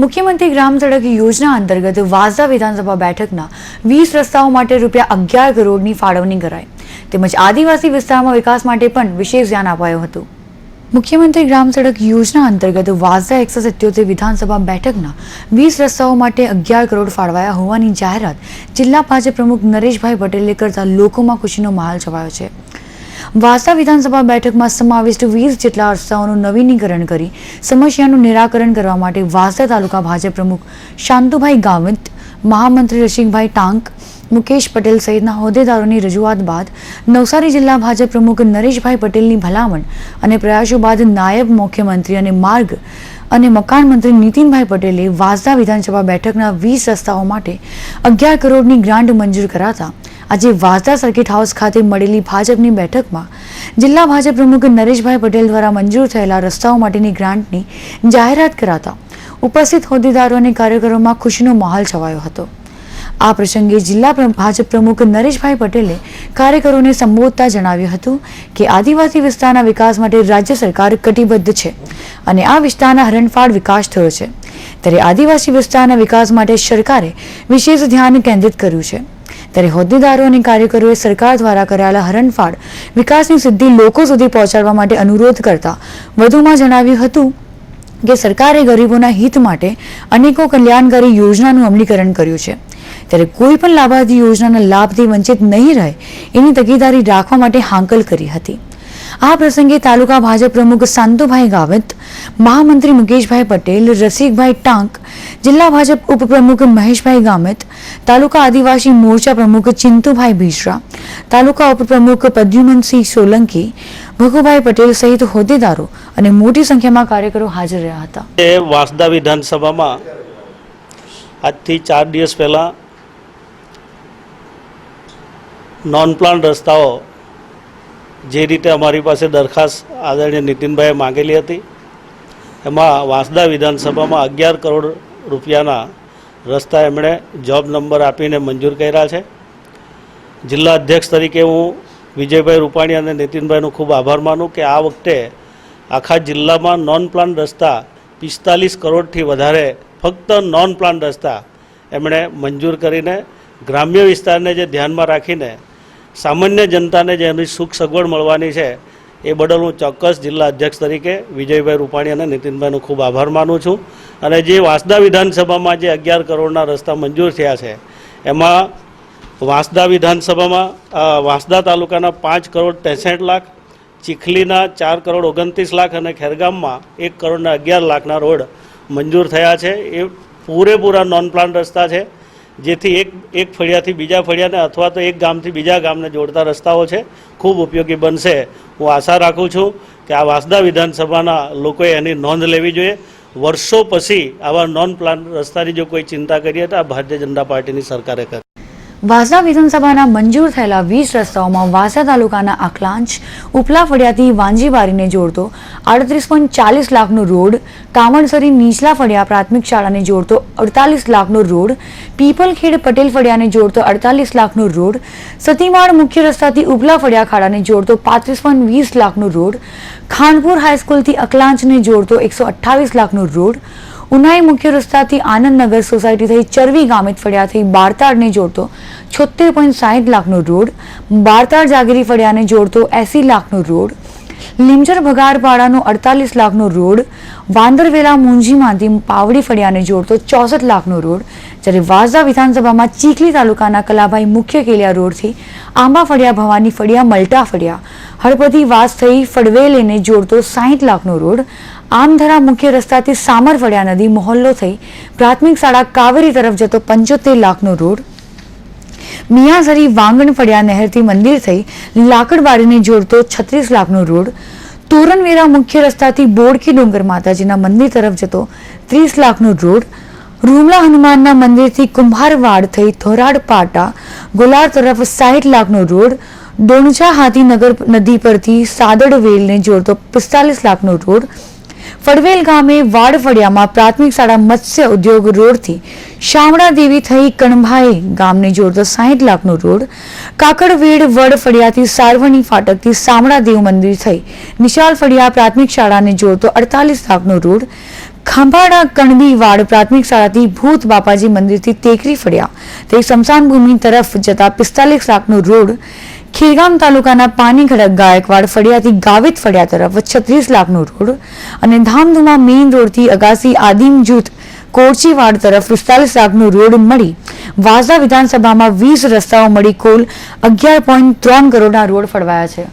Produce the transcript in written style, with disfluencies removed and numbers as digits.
મુખ્યમંત્રી ગ્રામ સડક યોજના અંતર્ગત વાંસદા વિધાનસભા બેઠકના 20 રસ્તાઓ માટે રૂપિયા 11 કરોડની ફાળવણી કરાઈ તેમજ આદિવાસી વિસ્તારમાં વિકાસ માટે પણ વિશેષ ધ્યાન અપાયું હતું। મુખ્યમંત્રી ગ્રામ સડક યોજના અંતર્ગત વાંસદા 177 વિધાનસભા બેઠકના 20 રસ્તાઓ માટે 11 કરોડ ફાળવાયા હોવાની જાહેરાત જિલ્લા ભાજપ પ્રમુખ નરેશભાઈ પટેલે કરતા લોકોમાં ખુશીનો માહોલ છવાયો છે। વાંસદા વિધાનસભા બેઠકમાં સમાવિષ્ટ 20 જેટલા રસ્તાઓનું નવીનીકરણ કરી સમસ્યાનું નિરાકરણ કરવા માટે વાંસદા તાલુકા ભાજપ પ્રમુખ શાંતુભાઈ ગાવિત, મહામંત્રી રસિકભાઈ ટાંક, મુકેશ પટેલ સહિતના હોદ્દેદારોની રજૂઆત બાદ નવસારી જિલ્લા ભાજપ પ્રમુખ નરેશભાઈ પટેલની ભલામણ અને પ્રયાસો બાદ નાયબ મુખ્યમંત્રી અને માર્ગ અને મકાન મંત્રી નીતિનભાઈ પટેલે વાંસદા વિધાનસભા બેઠકના 20 રસ્તાઓ માટે 11 કરોડની ગ્રાન્ટ મંજૂર કરાતા આજે વાંસદા સર્કિટ હાઉસ ખાતે મળેલી ભાજપની બેઠકમાં જિલ્લા ભાજપ પ્રમુખ નરેશભાઈ પટેલ દ્વારા મંજૂર થયેલા રસ્તાઓ માટેની ગ્રાન્ટની જાહેરાત કરાતા ઉપસ્થિત હોદ્દેદારો અને કાર્યકરોમાં ખુશીનો માહોલ છવાયો હતો। આ પ્રસંગે જિલ્લા ભાજપ પ્રમુખ નરેશભાઈ પટેલે કાર્યકરોને સંબોધતા જણાવ્યું હતું કે આદિવાસી વિસ્તારના વિકાસ માટે રાજ્ય સરકાર કટિબદ્ધ છે અને આ વિસ્તારના હરણફાળ વિકાસ થયો છે, ત્યારે આદિવાસી વિસ્તારના વિકાસ માટે સરકારે વિશેષ ધ્યાન કેન્દ્રિત કર્યું છે। ત્યારે હોદ્દેદારો અને કાર્યકરોએ સરકાર દ્વારા કરાયેલા હરણફાળ વિકાસની સિદ્ધિ લોકો સુધી પહોંચાડવા માટે અનુરોધ કરતા વધુમાં જણાવ્યું હતું કે સરકારે ગરીબોના હિત માટે અનેકો કલ્યાણકારી યોજનાનું અમલીકરણ કર્યું છે, ત્યારે કોઈ પણ લાભાર્થી યોજનાના લાભથી વંચિત નહીં રહે એની તકેદારી રાખવા માટે હાંકલ કરી હતી। આ પ્રસંગે તાલુકા ભાજપ પ્રમુખ શાંતુભાઈ ગાવિત, મહામંત્રી મુકેશભાઈ પટેલ, રસિકભાઈ ટાંક, જિલ્લા ભાજપ ઉપપ્રમુખ મહેશભાઈ ગામિત, તાલુકા આદિવાસી મોરચા પ્રમુખ ચિંતુભાઈ ભીસરા, તાલુકા ઉપપ્રમુખ પ્રદ્યુમનસિંહ સોલંકી, ભગુભાઈ પટેલ સહિત હોદ્દેદારો અને મોટી સંખ્યામાં કાર્યકરો હાજર રહ્યા હતા। વાંસદા વિધાનસભામાં આજથી 4 દિવસ પહેલા નોન પ્લાન રસ્તાઓ જે રીતે અમારી પાસે દરખાસ્ત આદરણીય નીતિનભાઈએ માંગેલી હતી એમાં વાંસદા વિધાનસભામાં 11 કરોડ રૂપિયાના રસ્તા એમણે જોબ નંબર આપીને મંજૂર કર્યા છે। જિલ્લા અધ્યક્ષ તરીકે હું વિજયભાઈ રૂપાણી અને નીતિનભાઈનો ખૂબ આભાર માનું કે આ વખતે આખા જિલ્લામાં નોન પ્લાન રસ્તા 45 કરોડથી વધારે ફક્ત નોન પ્લાન રસ્તા એમણે મંજૂર કરીને ગ્રામ્ય વિસ્તારને જે ધ્યાનમાં રાખીને સામાન્ય જનતાને જે એમની સુખ સગવડ મળવાની છે એ બદલ હું ચોક્કસ જિલ્લા અધ્યક્ષ તરીકે વિજયભાઈ રૂપાણી અને નીતિનભાઈનો ખૂબ આભાર માનું છું। અને જે વાંસદા વિધાનસભામાં જે 11 કરોડના રસ્તા મંજૂર થયા છે એમાં વાંસદા વિધાનસભામાં વાંસદા તાલુકાના 5 કરોડ 63 લાખ, ચીખલીના 4 કરોડ 29 લાખ અને ખેરગામમાં 1 કરોડ 11 લાખના રોડ મંજૂર થયા છે। એ પૂરેપૂરા નોન પ્લાન રસ્તા છે, જેથી એક ફળિયાથી બીજા ફળિયાને અથવા તો એક ગામથી બીજા ગામને જોડતા રસ્તાઓ છે, ખૂબ ઉપયોગી બનશે। હું આશા રાખું છું કે આ વાંસદા વિધાનસભાના લોકોએ એની નોંધ લેવી જોઈએ। વર્ષો પછી આવા નોન પ્લાન રસ્તાની જો કોઈ ચિંતા કરીએ તો આ ભારતીય જનતા પાર્ટીની સરકારે કરી। વાંસદા વિધાનસભાના મંજૂર થયેલા 20 રસ્તાઓમાં વાંસદા તાલુકાના આકલાંચ ઉપલા ફળિયાથી વાંજીબારીને જોડતો 38.40 લાખનો રોડ, કામણસરી નીચલા ફળિયા પ્રાથમિક શાળાને જોડતો 48 લાખનો રોડ, પીપલખેડ પટેલ ફળિયાને જોડતો 48 લાખનો રોડ, સતીમાળ મુખ્ય રસ્તાથી ઉપલા ફળિયા ખાડાને જોડતો 35.20 લાખનો રોડ, ખાનપુર હાઈસ્કૂલથી અકલાંચને જોડતો 128 લાખનો રોડ, ઉનાઈ મુખ્ય રસ્તાથી આનંદનગર સોસાયટી થઈ ચરવી ગામિત ફળિયા થઈ બારતાળને જોડતો 76.60 લાખનો રોડ, બારતાળ જાગીરી ફળિયાને જોડતો 80 લાખનો રોડ, લીમચર ભગારપાડાનો 48 લાખનો રોડ, વાંદરવેલા મુંજીમાંથી પાવડી ફળિયાને જોડતો 64 લાખનો રોડ, જ્યારે વાંસદા વિધાનસભામાં ચીખલી તાલુકાના કલાભાઈ મુખ્ય કેલિયા રોડથી આંબા ફળિયા ભવાની ફળિયા મલટા ફળિયા હળપતિ વાસ થઈ ફળવેલેને જોડતો 60 લાખનો રોડ, આમધરા મુખ્ય રસ્તાથી સામર ફળિયા નદી મોહલ્લો થઈ પ્રાથમિક શાળા કાવેરી તરફ જતો 75 લાખનો રોડ, મિયાઝરી વાંગણ ફળિયા નહેરથી મંદિર થઈ લાકડબારીને જોડતો 36 લાખનો રોડ, તોરણવેરા મુખ્ય રસ્તાથી બોડકી ડુંગર માતાજીના મંદિર તરફ જતો 30 લાખનો રોડ, રૂમલા હનુમાનના મંદિરથી કુંભારવાડ થઈ થોરાડ પાટા ગોલાર તરફ 60 લાખનો રોડ, ડોણચા હાથીનગર નદી પરથી સાદડવેલને જોડતો 45 લાખનો રોડ, ફળવેલ ગામે વાડ ફળિયામાં પ્રાથમિક શાળા મત્સ્ય ઉદ્યોગ રોડથી શામળા દેવી થઈ કણભાઈ ગામને જોડતો 60 લાખનો રોડ, કાકડવેડ વડ ફળિયાથી સારવણી ફાટકથી શામળા દેવ મંદિર થઈ નિશાલ ફળિયા પ્રાથમિક શાળાને જોડતો 48 લાખનો રોડ, ખાંભાડા કણબી વાડ પ્રાથમિક શાળાથી ભૂત બાપાજી મંદિરથી ટેકરી ફળિયા તે સ્મશાન ભૂમિ તરફ જતા 45 લાખનો રોડ, ખેરગામ તાલુકાના પાની ખડક ગાયકવાડ ફળિયાથી ગાવિત ફળિયા તરફ 36 લાખનો રોડ અને ધામધુમા મેઇન રોડથી અગાસી આદિમ જૂથ કોરચીવાડ તરફ 45 લાખનો રોડ મળી વાંસદા વિધાનસભામાં 20 રસ્તાઓ મળી કુલ 11.3 કરોડના રોડ ફળવાયા છે.